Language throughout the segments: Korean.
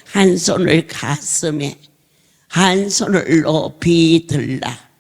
한 손을 가슴에, 한 손을 높이 들라.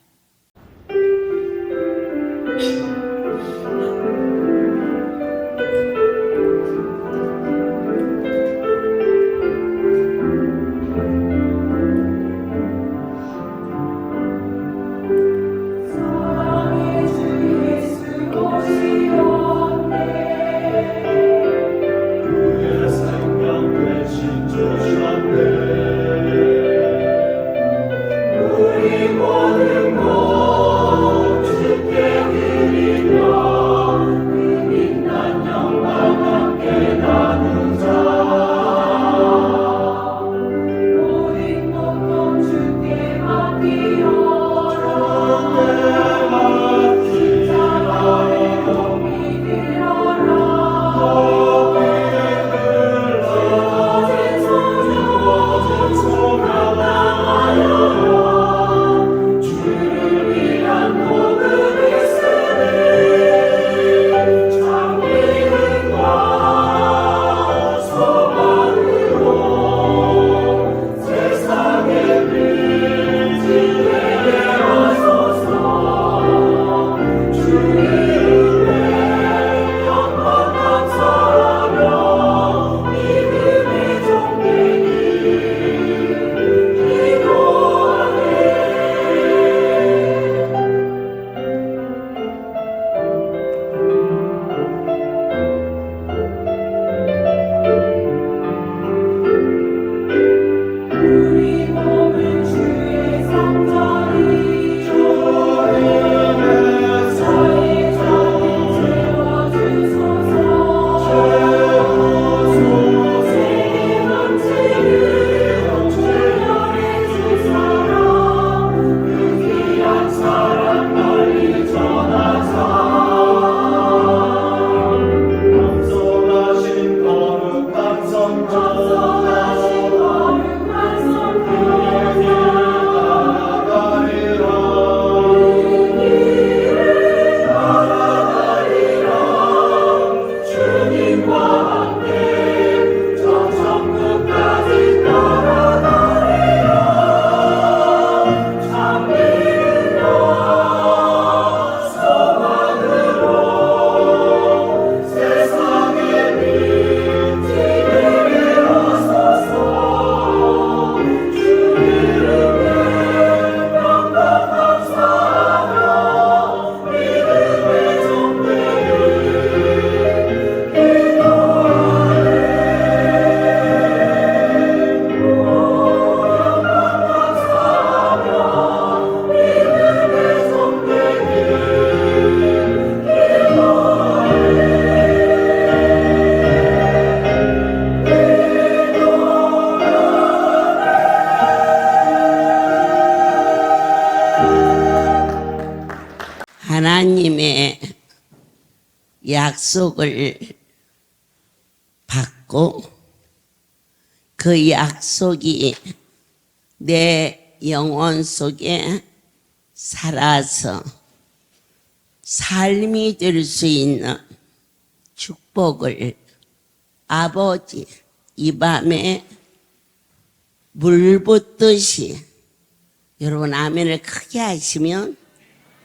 하나님의 약속을 받고 그 약속이 내 영혼 속에 살아서 삶이 될 수 있는 축복을 아버지 이 밤에 물 붓듯이, 여러분 아멘을 크게 하시면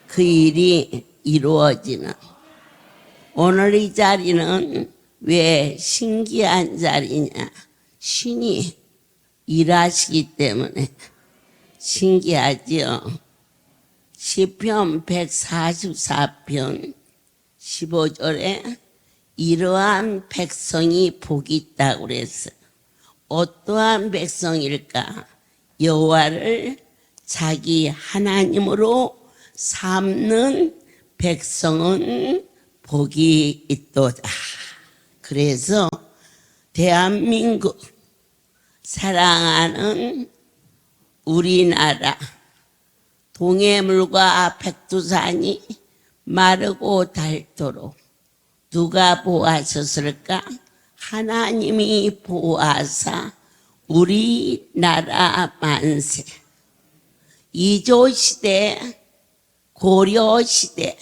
그 일이 이루어지는, 오늘 이 자리는 왜 신기한 자리냐? 신이 일하시기 때문에 신기하지요. 시편 144편 15절에 이러한 백성이 복이 있다고 그랬어요. 어떠한 백성일까? 여호와를 자기 하나님으로 삼는 백성은 복이 있도다. 그래서 대한민국 사랑하는 우리나라, 동해물과 백두산이 마르고 닳도록 누가 보호하셨을까? 하나님이 보호하사 우리나라 만세. 이조시대, 고려시대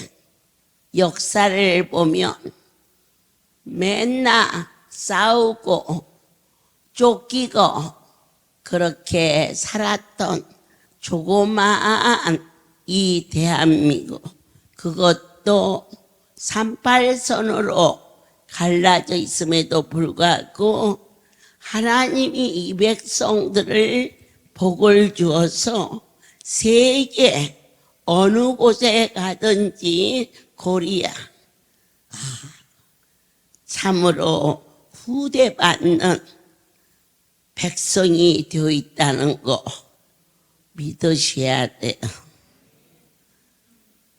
역사를 보면 맨날 싸우고 쫓기고 그렇게 살았던 조그마한 이 대한민국, 그것도 38선으로 갈라져 있음에도 불구하고 하나님이 이 백성들을 복을 주어서 세계 어느 곳에 가든지 코리아, 참으로 후대받는 백성이 되어 있다는 거 믿으셔야 돼요.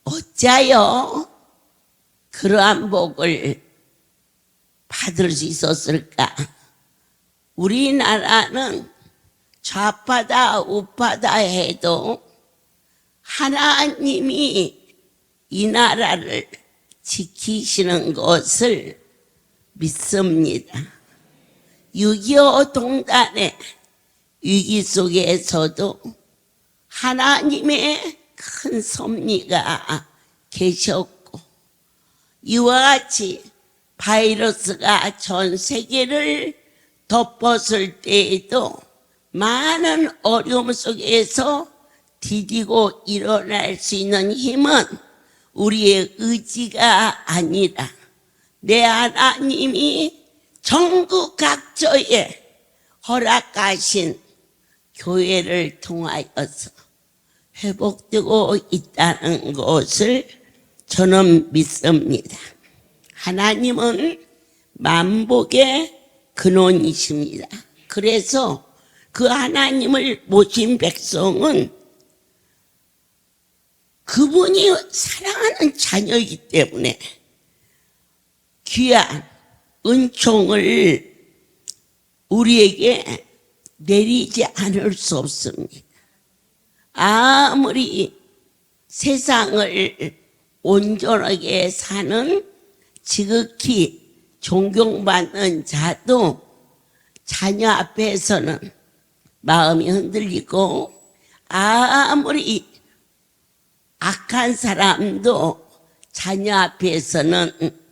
어찌하여 그러한 복을 받을 수 있었을까? 우리나라는 좌파다 우파다 해도 하나님이 이 나라를 지키시는 것을 믿습니다. 6.25 동단의 위기 속에서도 하나님의 큰 섭리가 계셨고, 이와 같이 바이러스가 전 세계를 덮었을 때에도 많은 어려움 속에서 디디고 일어날 수 있는 힘은 우리의 의지가 아니라 내 하나님이 전국 각처에 허락하신 교회를 통하여서 회복되고 있다는 것을 저는 믿습니다. 하나님은 만복의 근원이십니다. 그래서 그 하나님을 모신 백성은 그분이 사랑하는 자녀이기 때문에 귀한 은총을 우리에게 내리지 않을 수 없습니다. 아무리 세상을 온전하게 사는 지극히 존경받는 자도 자녀 앞에서는 마음이 흔들리고, 아무리 악한 사람도 자녀 앞에서는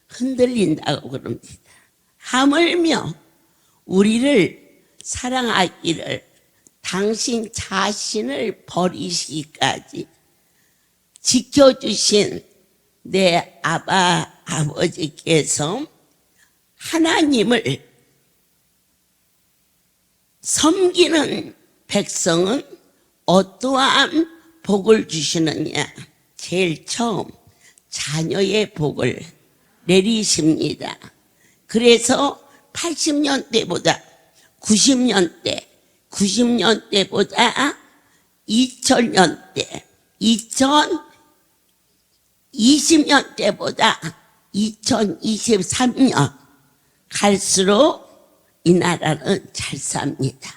흔들린다고 그럽니다. 하물며 우리를 사랑하기를 당신 자신을 버리시기까지 지켜주신 내 아버지께서 하나님을 섬기는 백성은 어떠한 복을 주시느냐? 제일 처음 자녀의 복을 내리십니다. 그래서 80년대보다 90년대보다 2000년대, 2020년대보다 2023년 갈수록 이 나라는 잘 삽니다.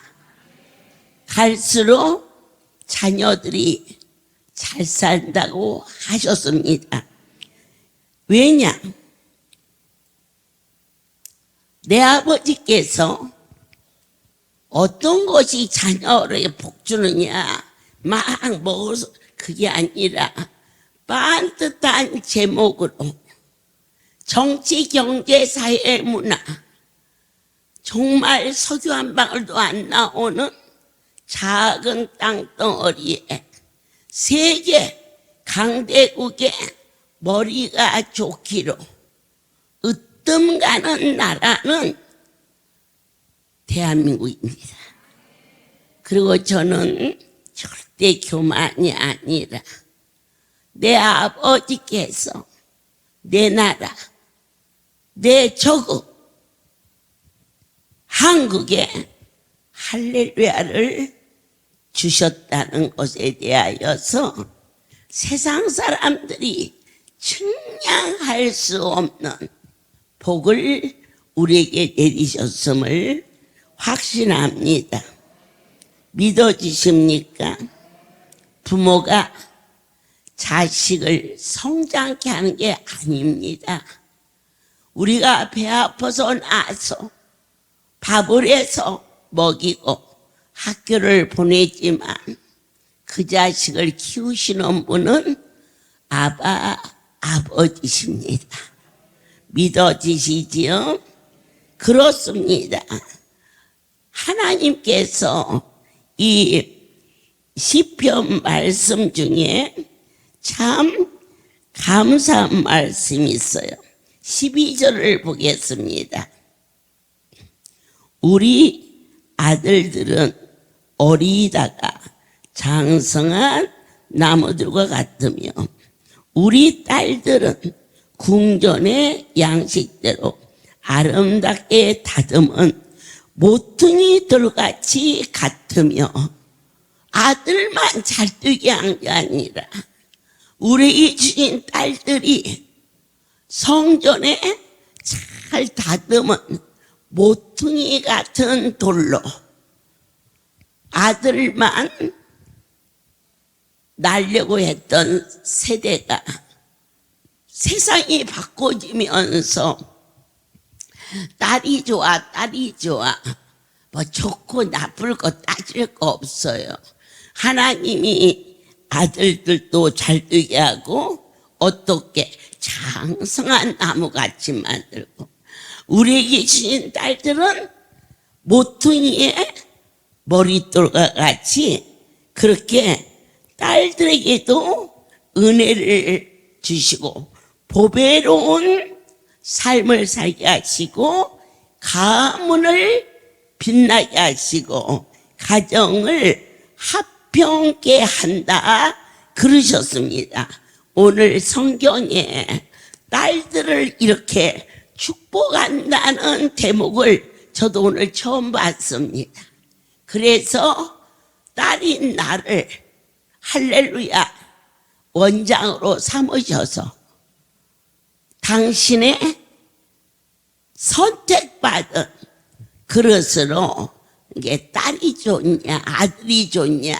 갈수록 자녀들이 잘 산다고 하셨습니다. 왜냐? 내 아버지께서 어떤 것이 자녀를 복 주느냐, 막 먹어서 그게 아니라 반듯한 제목으로 정치, 경제, 사회, 문화, 정말 석유 한 방울도 안 나오는 작은 땅덩어리에 세계 강대국의 머리가 좋기로 으뜸 가는 나라는 대한민국입니다. 그리고 저는 절대 교만이 아니라 내 아버지께서 내 나라, 내 저국 한국에 할렐루야를 주셨다는 것에 대하여서 세상 사람들이 측량할 수 없는 복을 우리에게 내리셨음을 확신합니다. 믿어지십니까? 부모가 자식을 성장케 하는 게 아닙니다. 우리가 배 아파서 나서 밥을 해서 먹이고 학교를 보내지만 그 자식을 키우시는 분은 아버지십니다. 믿어지시지요? 그렇습니다. 하나님께서 이 시편 말씀 중에 참 감사한 말씀이 있어요. 12절을 보겠습니다. 우리 아들들은 어리다가 장성한 나무들과 같으며 우리 딸들은 궁전의 양식대로 아름답게 다듬은 모퉁이들같이 같으며, 아들만 잘되게 한 게 아니라 우리 주신 딸들이 성전에 잘 다듬은 모퉁이 같은 돌로 아들만 낳으려고 했던 세대가 세상이 바꿔지면서 딸이 좋아, 딸이 좋아, 뭐 좋고 나쁠 거 따질 거 없어요. 하나님이 아들들도 잘되게 하고 어떻게 장성한 나무같이 만들고, 우리에게 주신 딸들은 모퉁이의 머릿돌과 같이 그렇게 딸들에게도 은혜를 주시고 보배로운 삶을 살게 하시고 가문을 빛나게 하시고 가정을 화평케 한다 그러셨습니다. 오늘 성경에 딸들을 이렇게 축복한다는 대목을 저도 오늘 처음 봤습니다. 그래서 딸인 나를 할렐루야 원장으로 삼으셔서 당신의 선택받은 그릇으로, 이게 딸이 좋냐 아들이 좋냐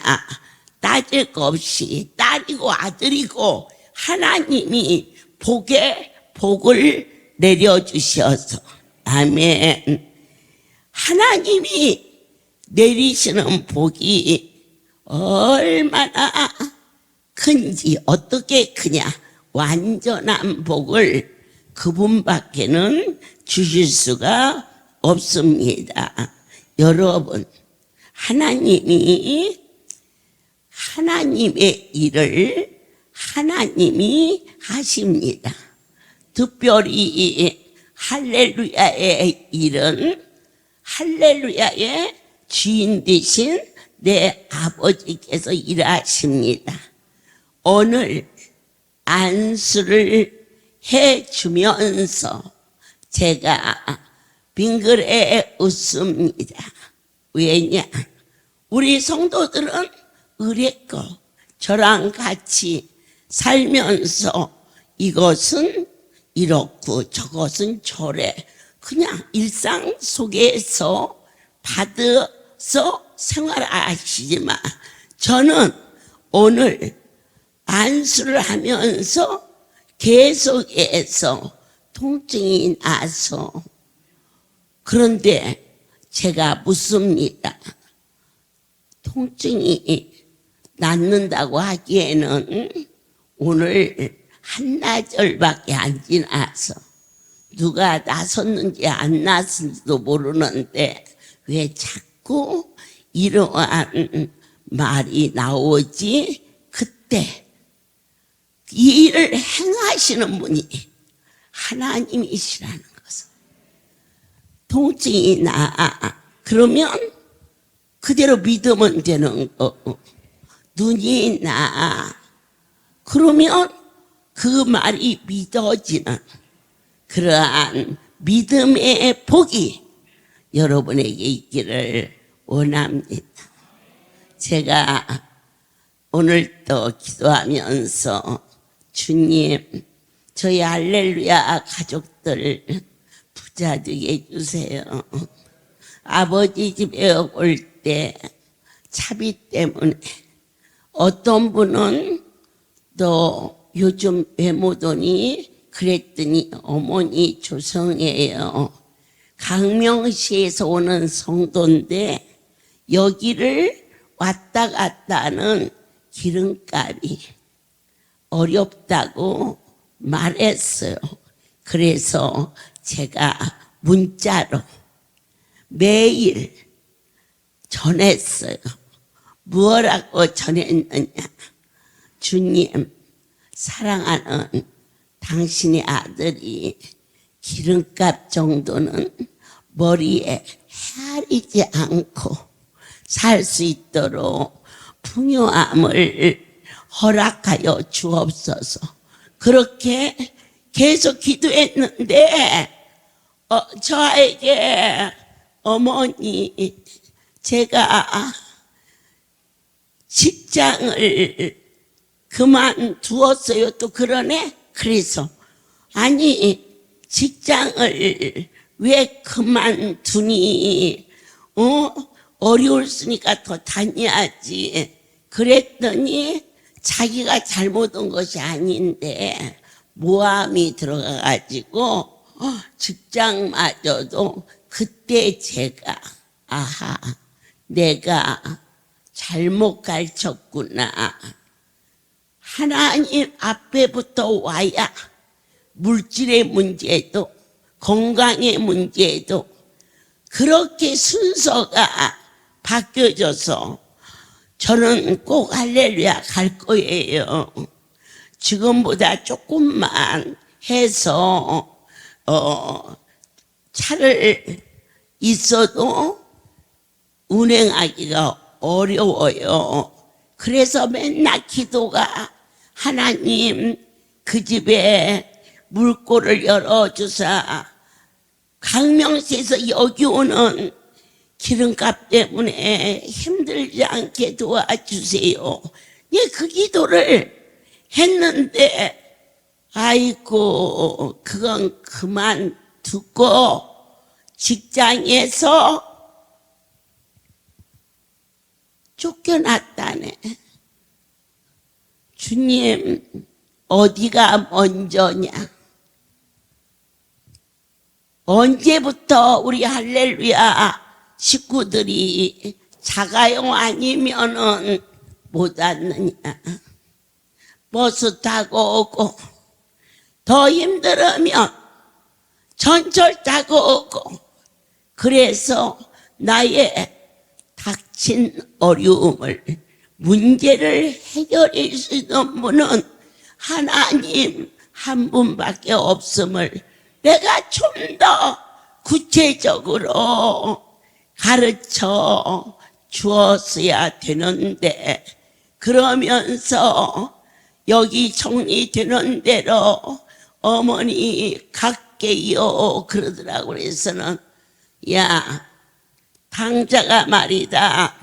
따질 것 없이 딸이고 아들이고 하나님이 복을 내려주셔서, 아멘. 하나님이 내리시는 복이 얼마나 큰지, 어떻게 크냐, 완전한 복을 그분밖에는 주실 수가 없습니다. 여러분, 하나님의 일을 하나님이 하십니다. 특별히 할렐루야의 일은 할렐루야의 주인 되신 내 아버지께서 일하십니다. 오늘 안수를 해주면서 제가 빙그레 웃습니다. 왜냐? 우리 성도들은 의뢰껏 저랑 같이 살면서 이것은 이렇고 저것은 저래, 그냥 일상 속에서 받아서 생활하시지만, 저는 오늘 안수를 하면서 계속해서 통증이 나서, 그런데 제가 묻습니다. 통증이 낫는다고 하기에는 오늘 한나절밖에 안 지나서 누가 나섰는지 안 나섰는지도 모르는데 왜 자꾸 이러한 말이 나오지? 그때 이 일을 행하시는 분이 하나님이시라는 것을, 통증이 나 그러면 그대로 믿으면 되는 거고, 눈이 나 그러면 그 말이 믿어지는 그러한 믿음의 복이 여러분에게 있기를 원합니다. 제가 오늘 또 기도하면서, 주님, 저희 할렐루야 가족들 부자 되게 해주세요. 아버지 집에 올 때 차비 때문에 어떤 분은 또 요즘 외모더니 그랬더니 어머니 조성해요. 강명시에서 오는 성도인데 여기를 왔다 갔다 하는 기름값이 어렵다고 말했어요. 그래서 제가 문자로 매일 전했어요. 무엇라고 전했느냐? 주님, 사랑하는 당신의 아들이 기름값 정도는 머리에 헤아리지 않고 살 수 있도록 풍요함을 허락하여 주옵소서. 그렇게 계속 기도했는데 저에게 어머니, 제가 직장을 그만두었어요. 또 그러네? 그래서 아니, 직장을 왜 그만두니? 어려웠으니까 더 다녀야지. 그랬더니 자기가 잘못 온 것이 아닌데 모함이 들어가가지고 직장마저도 그때 제가 아하, 내가 잘못 가르쳤구나. 하나님 앞에부터 와야 물질의 문제도 건강의 문제도 그렇게 순서가 바뀌어져서 저는 꼭 할렐루야 갈 거예요. 지금보다 조금만 해서 차를 있어도 운행하기가 어려워요. 그래서 맨날 기도가 하나님 그 집에 물꼬를 열어주사 강명시에서 여기 오는 기름값 때문에 힘들지 않게 도와주세요. 예, 그 기도를 했는데 아이고 그건 그만두고 직장에서 쫓겨났다네. 주님 어디가 먼저냐? 언제부터 우리 할렐루야 식구들이 자가용 아니면은 못 왔느냐? 버스 타고 오고 더 힘들으면 전철 타고 오고 그래서 나의 닥친 어려움을 문제를 해결할 수 있는 분은 하나님 한 분밖에 없음을 내가 좀 더 구체적으로 가르쳐 주었어야 되는데 그러면서 여기 정리되는 대로 어머니 갈게요 그러더라고. 그래서는 야 당자가 말이다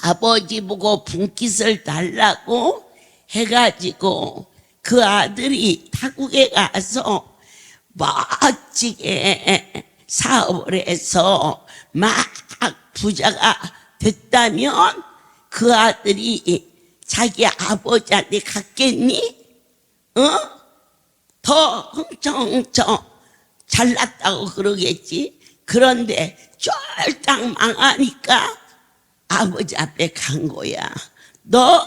아버지 보고 분깃을 달라고 해가지고 그 아들이 타국에 가서 멋지게 사업을 해서 막 부자가 됐다면 그 아들이 자기 아버지한테 갔겠니? 더 흥청흥청 잘났다고 그러겠지. 그런데 쫄딱 망하니까 아버지 앞에 간 거야. 너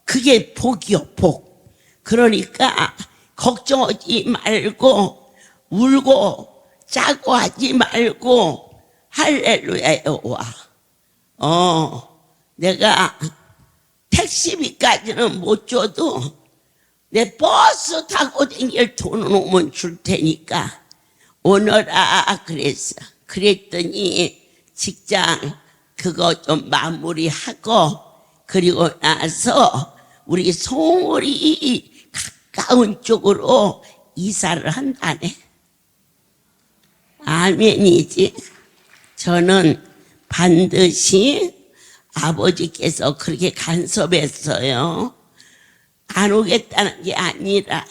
그게 복이요, 복. 그러니까 걱정하지 말고 울고 짜고 하지 말고 할렐루야에 와. 내가 택시비까지는 못 줘도 내 버스 타고 다닐 돈은 오면 줄 테니까 오너라 그랬어. 그랬더니 직장 그거 좀 마무리하고 그리고 나서 우리 송울이 가까운 쪽으로 이사를 한다네. 아멘이지. 저는 반드시 아버지께서 그렇게 간섭했어요. 안 오겠다는 게 아니라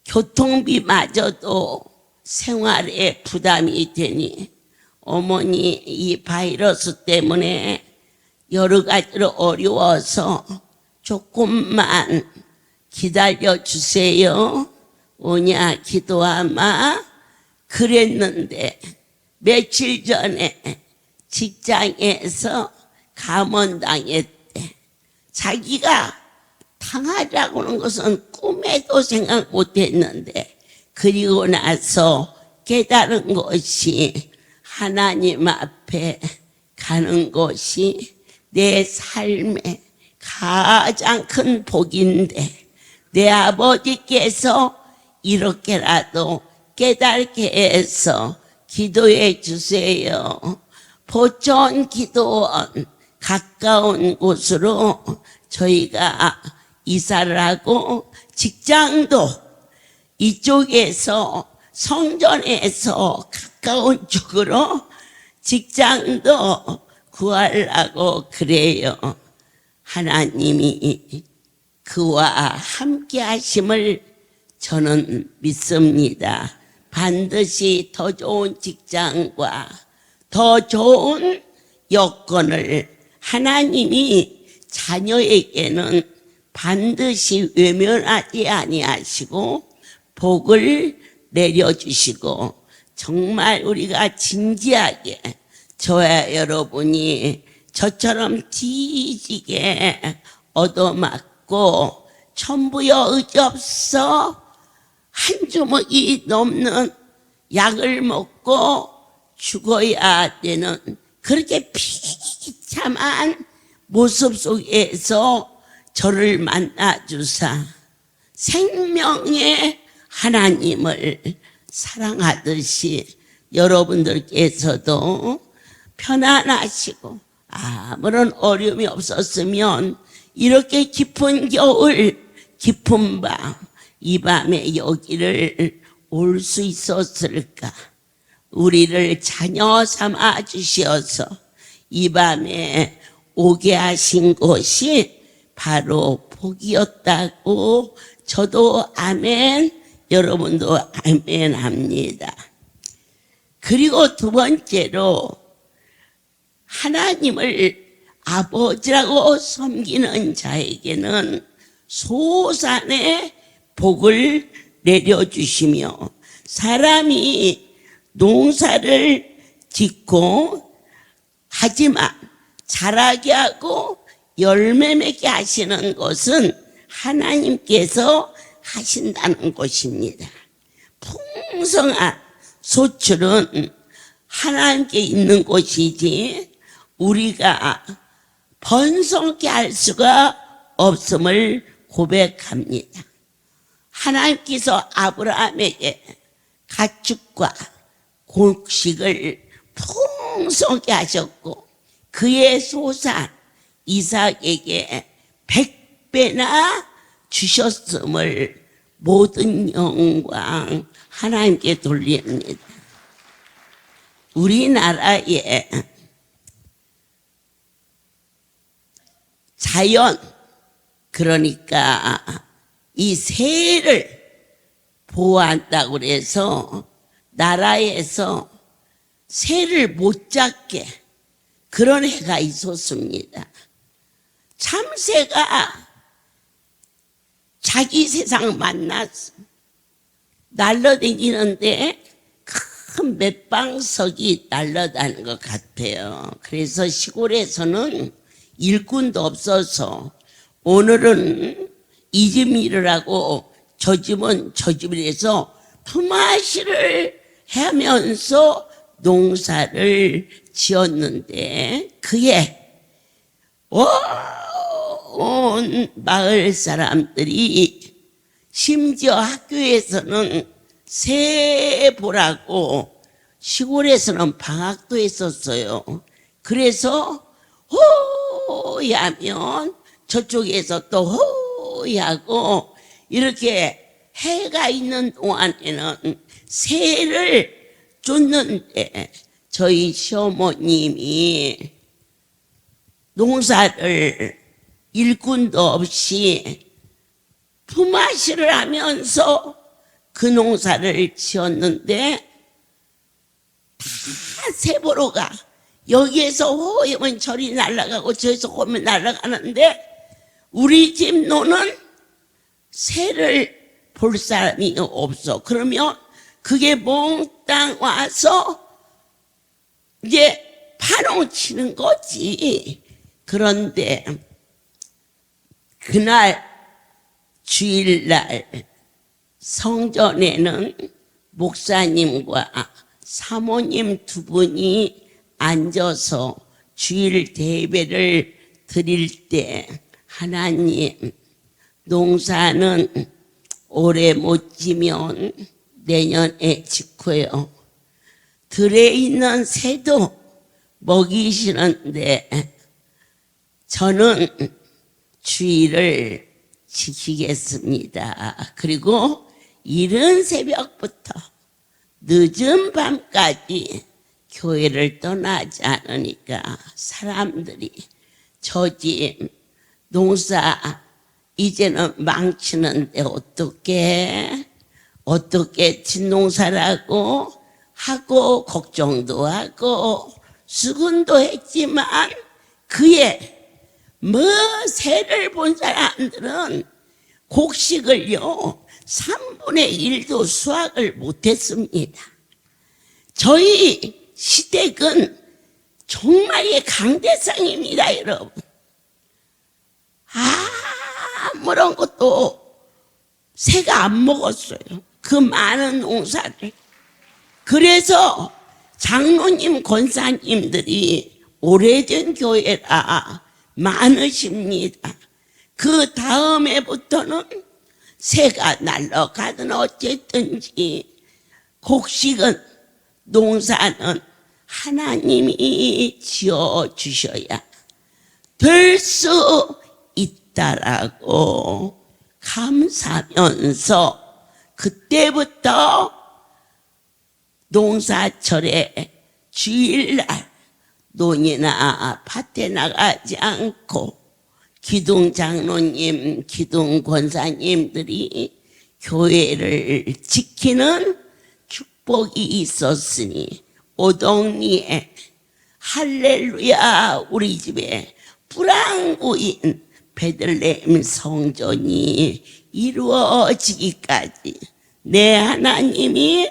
교통비마저도 생활에 부담이 되니 어머니 이 바이러스 때문에 여러 가지로 어려워서 조금만 기다려 주세요. 오냐 기도하마. 그랬는데 며칠 전에 직장에서 감원당했대. 자기가 당하자고 하는 것은 꿈에도 생각 못했는데 그리고 나서 깨달은 것이 하나님 앞에 가는 것이 내 삶의 가장 큰 복인데 내 아버지께서 이렇게라도 깨닫게 해서 기도해 주세요. 보천 기도원 가까운 곳으로 저희가 이사를 하고 직장도 이쪽에서 성전에서 가까운 쪽으로 직장도 구하려고 그래요. 하나님이 그와 함께 하심을 저는 믿습니다. 반드시 더 좋은 직장과 더 좋은 여건을 하나님이 자녀에게는 반드시 외면하지 아니하시고 복을 내려주시고 정말 우리가 진지하게 저와 여러분이 저처럼 지지게 얻어맞고 천부여 의지없어 한 주먹이 넘는 약을 먹고 죽어야 되는 그렇게 비참한 모습 속에서 저를 만나주사 생명의 하나님을 사랑하듯이 여러분들께서도 편안하시고 아무런 어려움이 없었으면 이렇게 깊은 겨울 깊은 밤 이 밤에 여기를 올 수 있었을까? 우리를 자녀 삼아 주시어서 이 밤에 오게 하신 것이 바로 복이었다고 저도 아멘, 여러분도 아멘 합니다. 그리고 두 번째로 하나님을 아버지라고 섬기는 자에게는 소산의 복을 내려주시며 사람이 농사를 짓고 하지만 자라게 하고 열매 맺게 하시는 것은 하나님께서 하신다는 것입니다. 풍성한 소출은 하나님께 있는 것이지 우리가 번성케 할 수가 없음을 고백합니다. 하나님께서 아브라함에게 가축과 곡식을 풍성케 하셨고 그의 소산 이삭에게 100배나 주셨음을 모든 영광 하나님께 돌립니다. 우리나라에 자연 그러니까 이 새를 보호한다고 그래서 나라에서 새를 못 잡게 그런 해가 있었습니다. 참새가 자기 세상 만났어. 날아다니는데 큰 맷방석이 날아다니는 것 같아요. 그래서 시골에서는 일꾼도 없어서 오늘은 이 집 일을 하고 저 집은 저 집을 해서 품앗이를 하면서 농사를 지었는데 그에 온 마을 사람들이 심지어 학교에서는 새 보라고 시골에서는 방학도 했었어요. 그래서 호이 하면 저쪽에서 또 호이 하고 이렇게 해가 있는 동안에는 새를 쫓는데 저희 시어머님이 농사를 일꾼도 없이 품앗이를 하면서 그 농사를 지었는데 다 새보로가 여기에서 호이면 저리 날아가고 저기서 호이면 날아가는데 우리 집 노는 새를 볼 사람이 없어. 그러면 그게 몽땅 와서 이제 파놓치는 거지. 그런데 그날 주일날 성전에는 목사님과 사모님 두 분이 앉아서 주일 대배를 드릴 때 하나님, 농사는 올해 못 지면 내년에 짓고요. 들에 있는 새도 먹이시는데 저는 주일을 지키겠습니다. 그리고 이른 새벽부터 늦은 밤까지 교회를 떠나지 않으니까 사람들이 저 집 농사 이제는 망치는데 어떻게 뒷농사라고 하고 걱정도 하고 수군도 했지만 그의 새를 본 사람들은 곡식을요 3분의 1도 수확을 못했습니다. 저희 시댁은 정말의 강대상입니다, 여러분. 아무런 것도 새가 안 먹었어요. 그 많은 농사를. 그래서 장로님, 권사님들이 오래된 교회라 많으십니다. 그 다음에부터는 새가 날아가든 어쨌든지 곡식은 농사는 하나님이 지어주셔야 될 수 있다라고 감사하면서 그때부터 농사철에 주일날 논이나 밭에 나가지 않고 기둥 장로님, 기둥 권사님들이 교회를 지키는 축복이 있었으니 오동리에 할렐루야 우리 집에 불안구인 베들레헴 성전이 이루어지기까지 내 하나님이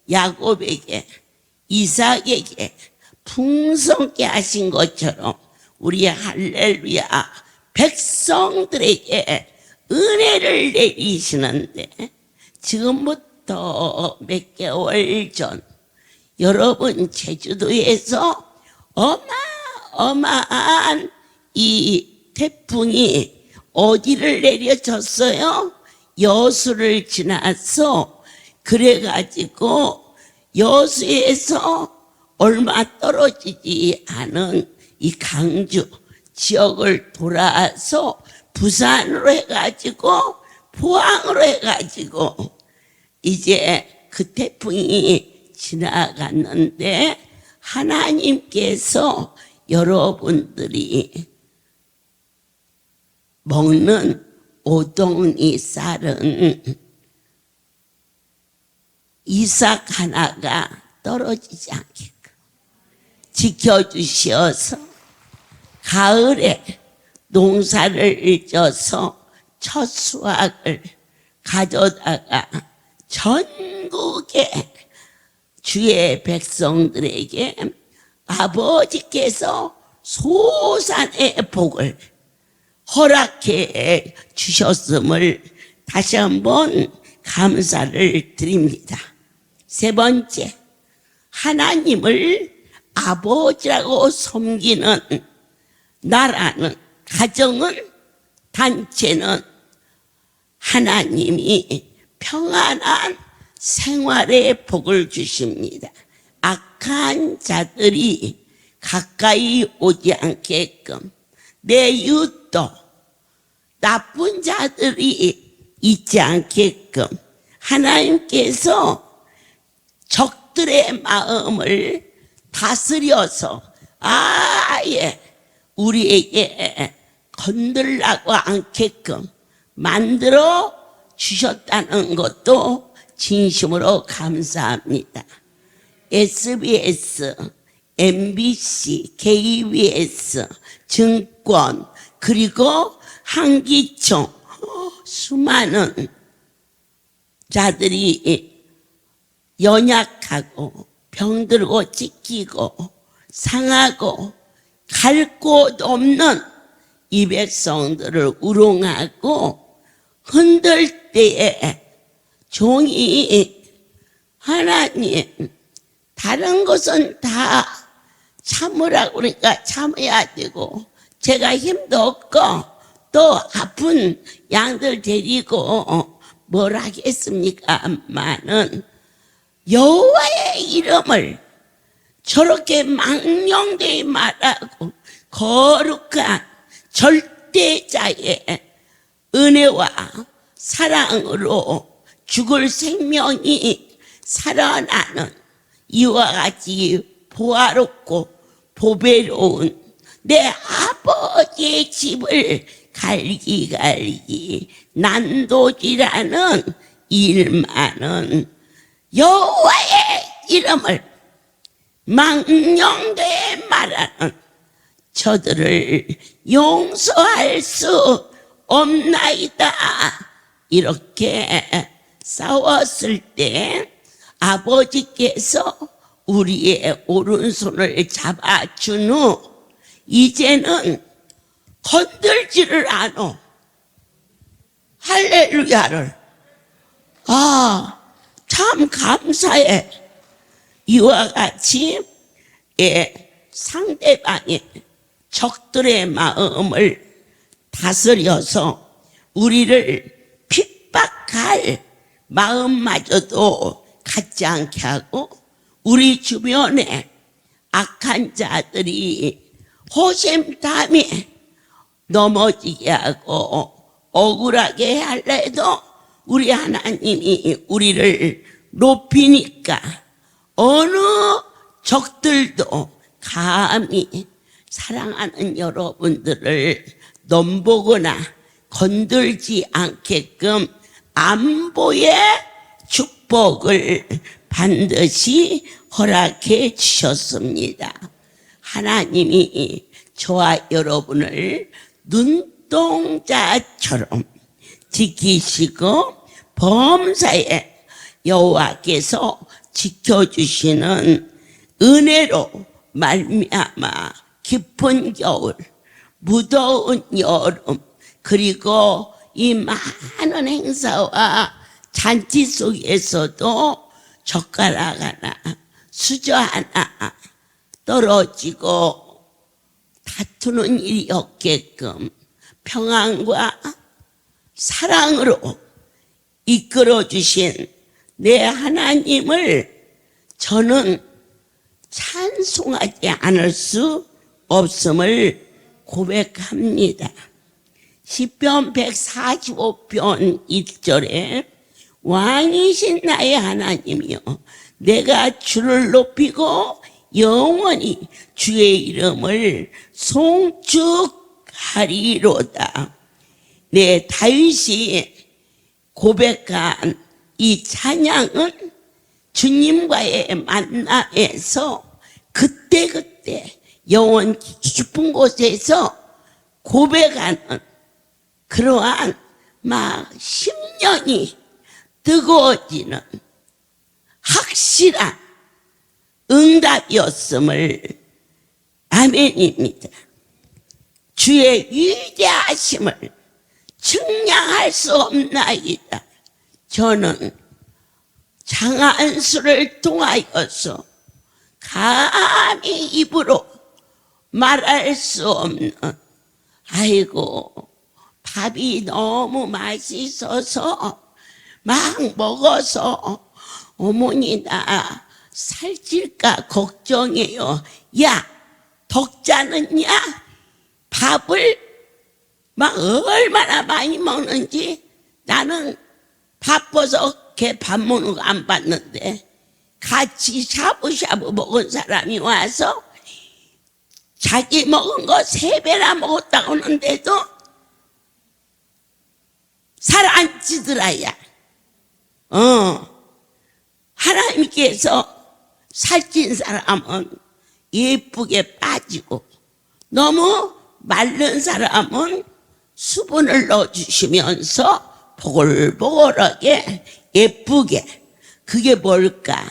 야곱에게 이삭에게 풍성케 하신 것처럼 우리 할렐루야 백성들에게 은혜를 내리시는데 지금부터 몇 개월 전 여러분 제주도에서 어마어마한 이 태풍이 어디를 내려졌어요? 여수를 지나서 그래가지고 여수에서 얼마 떨어지지 않은 이 강주 지역을 돌아서 부산으로 해가지고 포항으로 해가지고 이제 그 태풍이 지나갔는데 하나님께서 여러분들이 먹는 오동이 쌀은 이삭 하나가 떨어지지 않게끔 지켜주셔서 가을에 농사를 져서 첫 수확을 가져다가 전국의 주의 백성들에게 아버지께서 소산의 복을 허락해 주셨음을 다시 한번 감사를 드립니다. 세 번째, 하나님을 아버지라고 섬기는 나라는, 가정은, 단체는 하나님이 평안한 생활의 복을 주십니다. 악한 자들이 가까이 오지 않게끔, 내 이웃도 나쁜 자들이 있지 않게끔 하나님께서 적들의 마음을 다스려서 아예 우리에게 건들라고 않게끔 만들어 주셨다는 것도 진심으로 감사합니다. SBS, MBC, KBS, 증권, 그리고 한기총, 수많은 자들이 연약하고 병들고 찢기고 상하고 갈 곳 없는 이 백성들을 우롱하고 흔들 때에 종이 하나님 다른 것은 다 참으라고 그러니까 참아야 되고, 제가 힘도 없고 또 아픈 양들 데리고 뭘 하겠습니까마는 여호와의 이름을 저렇게 망령되이 말하고 거룩한 절대자의 은혜와 사랑으로 죽을 생명이 살아나는 이와 같이 보화롭고 보배로운 내 아버지의 집을 갈기갈기 난도질하는 일만은 여호와의 이름을 망령되이 말하는 저들을 용서할 수 없나이다. 이렇게 싸웠을 때 아버지께서 우리의 오른손을 잡아준 후 이제는 건들지를 않어. 할렐루야를. 참 감사해. 이와 같이 상대방의 적들의 마음을 다스려서 우리를 핍박할 마음마저도 갖지 않게 하고, 우리 주변에 악한 자들이 호심탐에 넘어지게 하고 억울하게 할래도 우리 하나님이 우리를 높이니까 어느 적들도 감히 사랑하는 여러분들을 넘보거나 건들지 않게끔 안보의 축복을 반드시 허락해 주셨습니다. 하나님이 저와 여러분을 눈동자처럼 지키시고 범사에 여호와께서 지켜주시는 은혜로 말미암아 깊은 겨울, 무더운 여름, 그리고 이 많은 행사와 잔치 속에서도 젓가락 하나, 수저 하나 떨어지고 다투는 일이 없게끔 평안과 사랑으로 이끌어 주신 내 하나님을 저는 찬송하지 않을 수 없음을 고백합니다. 시편 145편 1절에 왕이신 나의 하나님이여, 내가 주를 높이고 영원히 주의 이름을 송축하리로다. 내 다윗이 고백한 이 찬양은 주님과의 만남에서 그때그때 영원 깊은 곳에서 고백하는 그러한 막 심령이 뜨거워지는 확실한 응답이었음을 아멘입니다. 주의 위대하심을 측량할 수 없나이다. 저는 장안수를 통하여서 감히 입으로 말할 수 없는, 아이고 밥이 너무 맛있어서 막 먹어서 어머니 나 살찔까 걱정해요. 야, 덕자는야 밥을 막 얼마나 많이 먹는지 나는 바빠서 걔 밥 먹는 거 안 봤는데, 같이 샤브샤브 먹은 사람이 와서 자기 먹은 거 3배나 먹었다고 하는데도 살 안 찌더라야. 하나님께서 살찐 사람은 예쁘게 빠지고 너무 마른 사람은 수분을 넣어주시면서 보글보글하게 예쁘게. 그게 뭘까?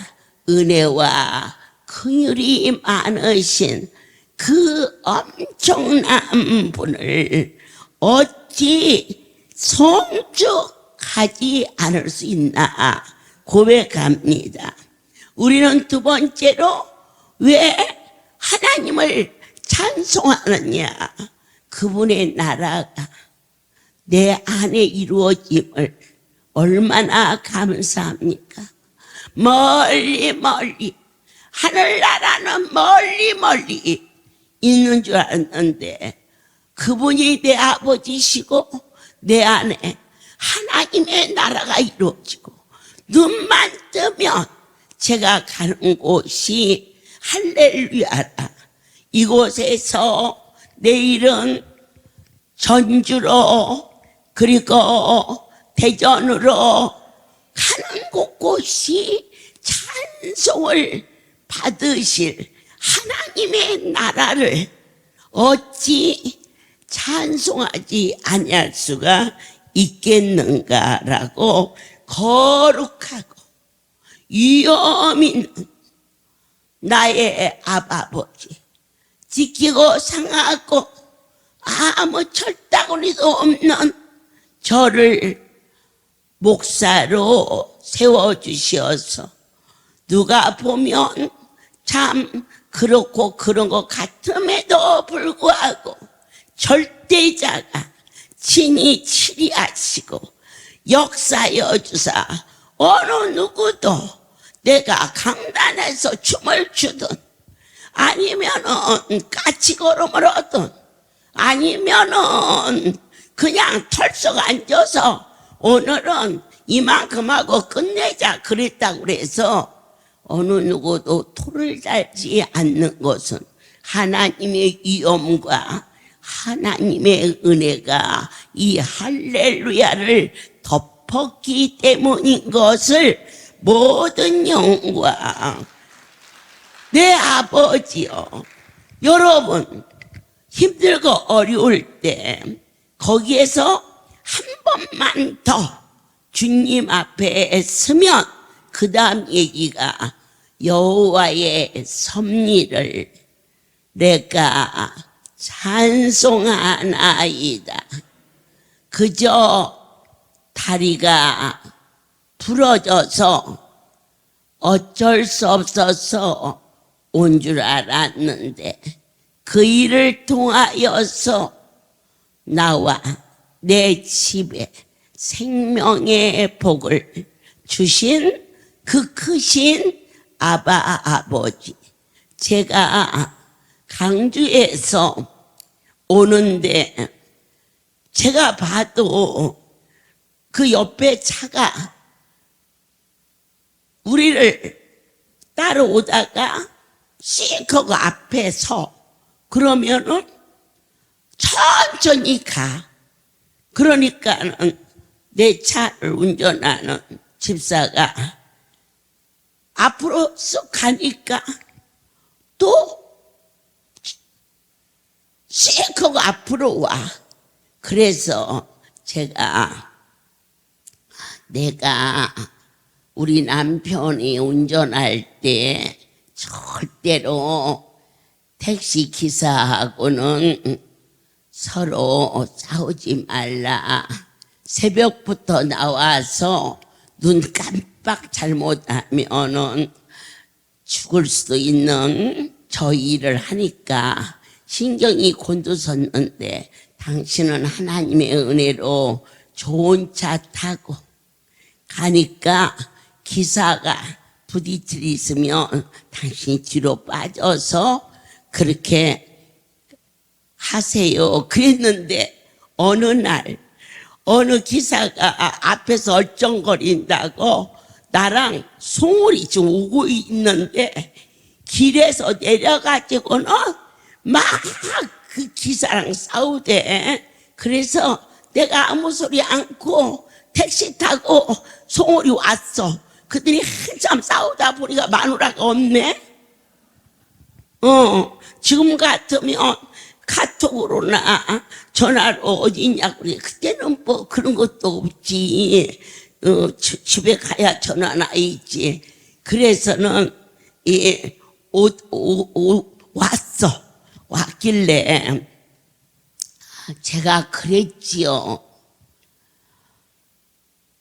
은혜와 긍휼이 많으신 그 엄청난 분을 어찌 송축하지 않을 수 있나 고백합니다. 우리는 두 번째로 왜 하나님을 찬송하느냐? 그분의 나라가 내 안에 이루어짐을 얼마나 감사합니까? 멀리 멀리, 하늘나라는 멀리 멀리 있는 줄 알았는데 그분이 내 아버지시고 내 안에 하나님의 나라가 이루어지고 눈만 뜨면 제가 가는 곳이 할렐루야라. 이곳에서 내일은 전주로 그리고 대전으로 가는 곳곳이 찬송을 받으실 하나님의 나라를 어찌 찬송하지 아니할 수가 있겠는가라고 거룩하고 위엄 있는 나의 아버지, 지키고 상하고 아무 철다구리도 없는 저를 목사로 세워주시어서 누가 보면 참 그렇고 그런 것 같음에도 불구하고 절대자가 친히 치리하시고 역사여 주사 어느 누구도 내가 강단에서 춤을 추든 아니면은 까치걸음을 하든 아니면은 그냥 털썩 앉아서 오늘은 이만큼 하고 끝내자 그랬다고 그래서 어느 누구도 토를 달지 않는 것은 하나님의 위엄과 하나님의 은혜가 이 할렐루야를 덮었기 때문인 것을 모든 영광 내 아버지요. 여러분 힘들고 어려울 때 거기에서 한 번만 더 주님 앞에 서면 그 다음 얘기가 여호와의 섭리를 내가 찬송하나이다. 그저 다리가 부러져서 어쩔 수 없어서 온 줄 알았는데 그 일을 통하여서 나와 내 집에 생명의 복을 주신 그 크신 아버지, 제가 강주에서 오는데 제가 봐도 그 옆에 차가 우리를 따라오다가 씩하고 앞에 서 그러면은 천천히 가. 그러니까는 내 차를 운전하는 집사가 앞으로 쑥 가니까 또 씩하고 앞으로 와. 그래서 내가 우리 남편이 운전할 때 절대로 택시 기사하고는 서로 싸우지 말라. 새벽부터 나와서 눈 깜빡 잘못하면은 죽을 수도 있는 저 일을 하니까 신경이 곤두섰는데 당신은 하나님의 은혜로 좋은 차 타고 가니까 기사가 부딪힐 있으면 당신이 뒤로 빠져서 그렇게 하세요. 그랬는데 어느 날 어느 기사가 앞에서 얼쩡거린다고 나랑 송울이 지금 오고 있는데 길에서 내려가지고는 막 그 기사랑 싸우대. 그래서 내가 아무 소리 않고 택시 타고 송울이 왔어. 그들이 한참 싸우다 보니까 마누라가 없네. 지금 같으면 카톡으로나 전화로 어디 있냐고 그래. 그때는 뭐 그런 것도 없지. 집에 가야 전화나 있지. 그래서는 왔어. 왔길래 제가 그랬지요.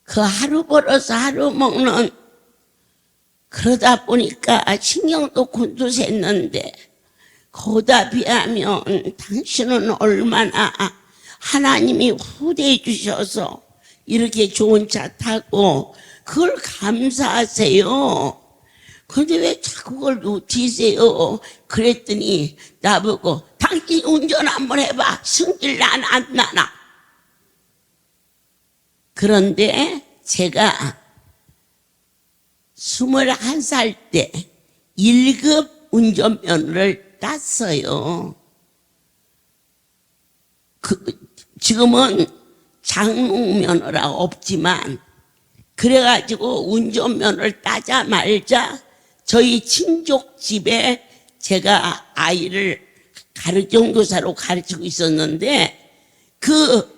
그 하루 벌어서 하루 먹는 그러다 보니까 신경도 곤두샜는데 거기다 비하면 당신은 얼마나 하나님이 후대해 주셔서 이렇게 좋은 차 타고 그걸 감사하세요. 그런데 왜 자꾸 그걸 놓치세요? 그랬더니 나보고 당신 운전 한번 해봐. 승질 나나 안 나나. 그런데 제가 21살 때 1급 운전면허를 땄어요. 지금은 장롱면허라 없지만 그래가지고 운전면허를 따자마자 저희 친족 집에 제가 아이를 가르쳐교사로 가르치고 있었는데 그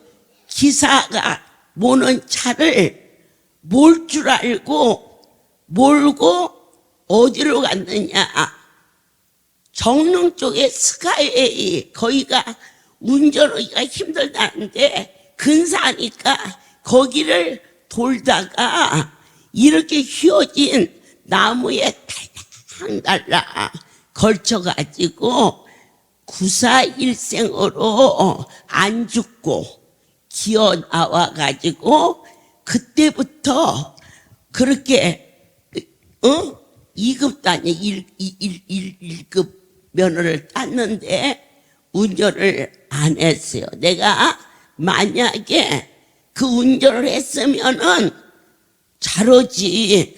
기사가 모는 차를 몰 줄 알고 몰고 어디로 갔느냐, 정릉 쪽에 스카이웨이, 거기가 운전하기가 힘들다는데 근사하니까 거기를 돌다가 이렇게 휘어진 나무에 달랑달랑 걸쳐가지고 구사일생으로 안 죽고 기어 나와가지고 그때부터 그렇게 2급도 아니야 1급 면허를 땄는데 운전을 안 했어요. 내가 만약에 그 운전을 했으면은 잘하지.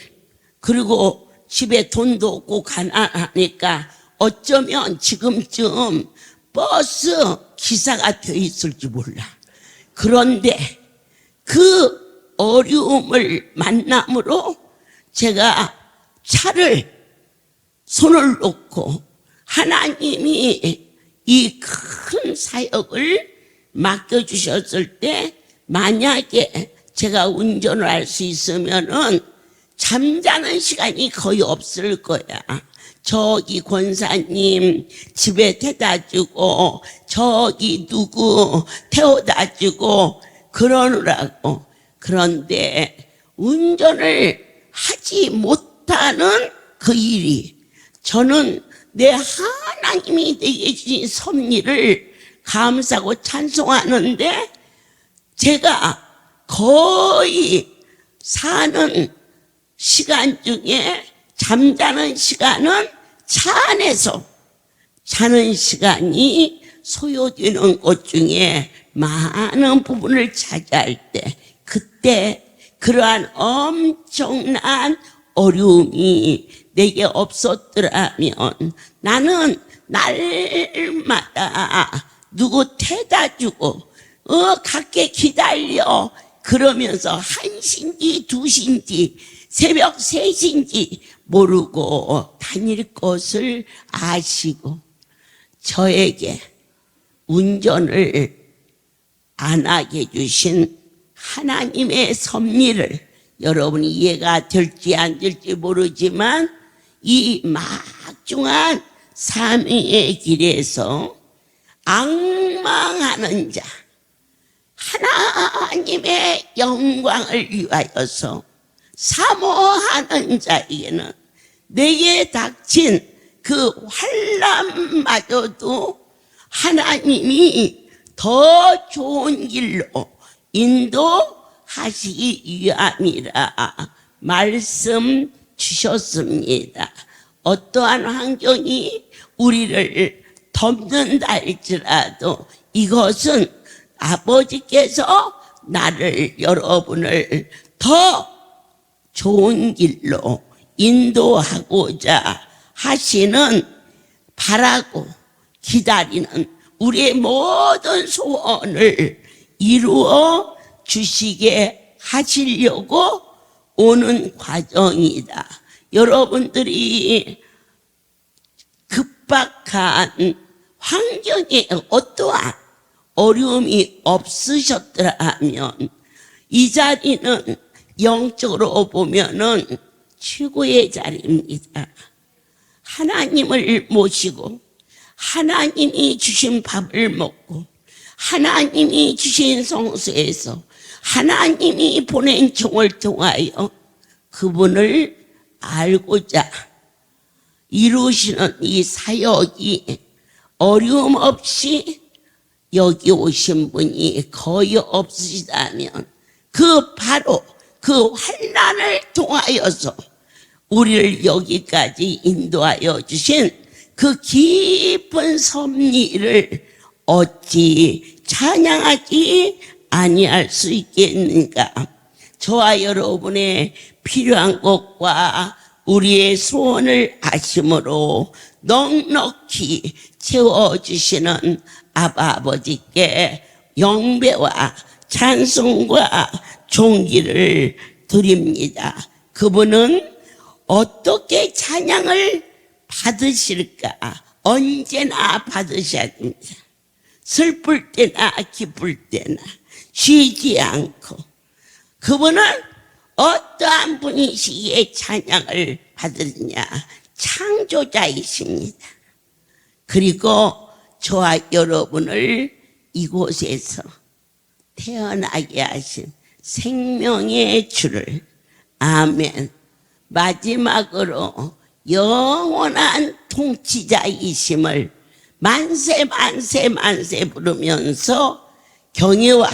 그리고 집에 돈도 없고 가난하니까 어쩌면 지금쯤 버스 기사가 돼 있을지 몰라. 그런데 그 어려움을 만남으로 제가 차를 손을 놓고 하나님이 이 큰 사역을 맡겨주셨을 때 만약에 제가 운전을 할 수 있으면은 잠자는 시간이 거의 없을 거야. 저기 권사님 집에 태다 주고 저기 누구 태워다 주고 그러느라고. 그런데 운전을 하지 못하는 그 일이 저는 내 하나님이 내게 주신 섭리를 감사하고 찬송하는데 제가 거의 사는 시간 중에 잠자는 시간은 차 안에서 자는 시간이 소요되는 것 중에 많은 부분을 차지할 때 그때 그러한 엄청난 어려움이 내게 없었더라면 나는 날마다 누구 태다 주고 갖게 기다려 그러면서 1시인지 2시인지 새벽 3시인지 모르고 다닐 것을 아시고 저에게 운전을 안 하게 해주신 하나님의 섭리를 여러분이 이해가 될지 안 될지 모르지만 이 막중한 사명의 길에서 앙망하는 자 하나님의 영광을 위하여서 사모하는 자에게는 내게 닥친 그 환난마저도 하나님이 더 좋은 길로 인도하시기 위함이라 말씀 주셨습니다. 어떠한 환경이 우리를 덮는다 할지라도 이것은 아버지께서 나를 여러분을 더 좋은 길로 인도하고자 하시는 바라고 기다리는 우리의 모든 소원을 이루어 주시게 하시려고 오는 과정이다. 여러분들이 급박한 환경에 어떠한 어려움이 없으셨더라면 이 자리는 영적으로 보면은 최고의 자리입니다. 하나님을 모시고 하나님이 주신 밥을 먹고 하나님이 주신 성소에서 하나님이 보낸 종을 통하여 그분을 알고자 이루시는 이 사역이 어려움 없이 여기 오신 분이 거의 없으시다면 바로 그 환난을 통하여서 우리를 여기까지 인도하여 주신 그 깊은 섭리를 어찌 찬양하지 아니할 수 있겠는가? 저와 여러분의 필요한 것과 우리의 소원을 아심으로 넉넉히 채워주시는 아버지께 영배와 찬송과 존귀를 드립니다. 그분은 어떻게 찬양을 받으실까? 언제나 받으셔야 됩니다. 슬플 때나 기쁠 때나 쉬지 않고. 그분은 어떠한 분이시기에 찬양을 받으느냐? 창조자이십니다. 그리고 저와 여러분을 이곳에서 태어나게 하신 생명의 주를, 아멘. 마지막으로 영원한 통치자이심을 만세 만세 만세 부르면서 경애와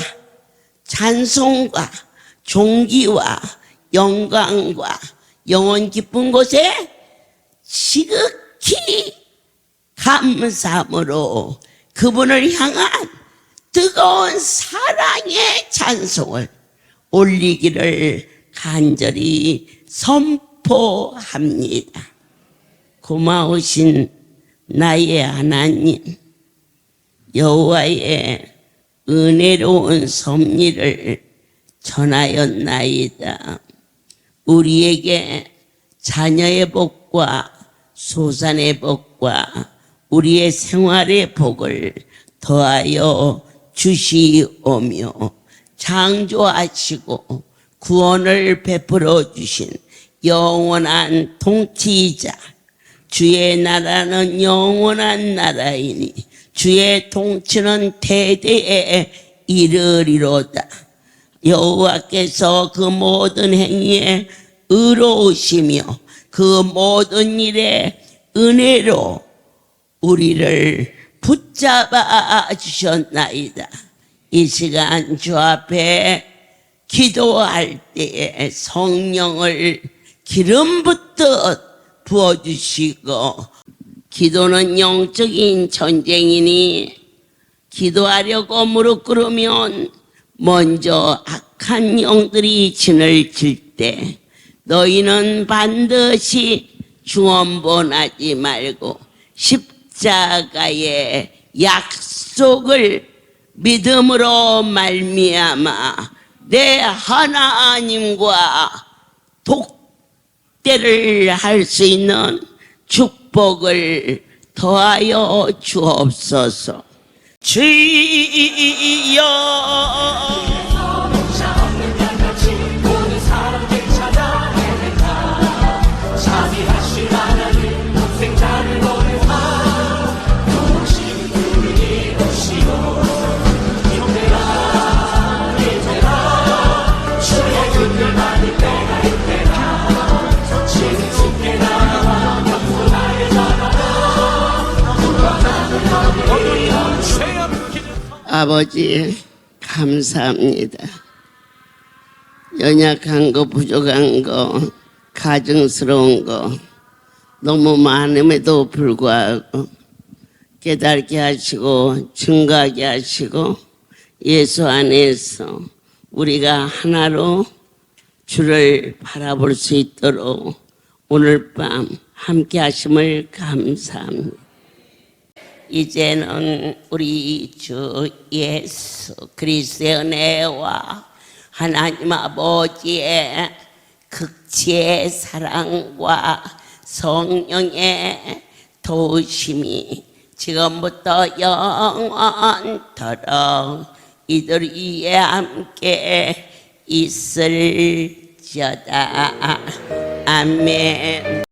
찬송과 존귀와 영광과 영원 깊은 곳에 지극히 감사함으로 그분을 향한 뜨거운 사랑의 찬송을 올리기를 간절히 선포합니다. 고마우신 나의 하나님, 여호와의 은혜로운 섭리를 전하였나이다. 우리에게 자녀의 복과 소산의 복과 우리의 생활의 복을 더하여 주시오며 창조하시고 구원을 베풀어 주신 영원한 통치자, 주의 나라는 영원한 나라이니 주의 통치는 대대에 이르리로다. 여호와께서 그 모든 행위에 의로우시며 그 모든 일에 은혜로 우리를 붙잡아 주셨나이다. 이 시간 주 앞에 기도할 때에 성령을 기름 붓듯 부어주시고, 기도는 영적인 전쟁이니 기도하려고 무릎 꿇으면 먼저 악한 영들이 진을 칠 때 너희는 반드시 중언본하지 말고 십자가의 약속을 믿음으로 말미암아 내 하나님과 독대를 할 수 있는 축복을 더하여 주옵소서. 주여 아버지 감사합니다. 연약한 거, 부족한 거, 가증스러운 거 너무 많음에도 불구하고 깨닫게 하시고 증거하게 하시고 예수 안에서 우리가 하나로 주를 바라볼 수 있도록 오늘 밤 함께 하심을 감사합니다. 이제는 우리 주 예수 그리스도의 은혜와 하나님 아버지의 극치의 사랑과 성령의 도우심이 지금부터 영원토록 이들 위에 함께 있을지어다. 아멘.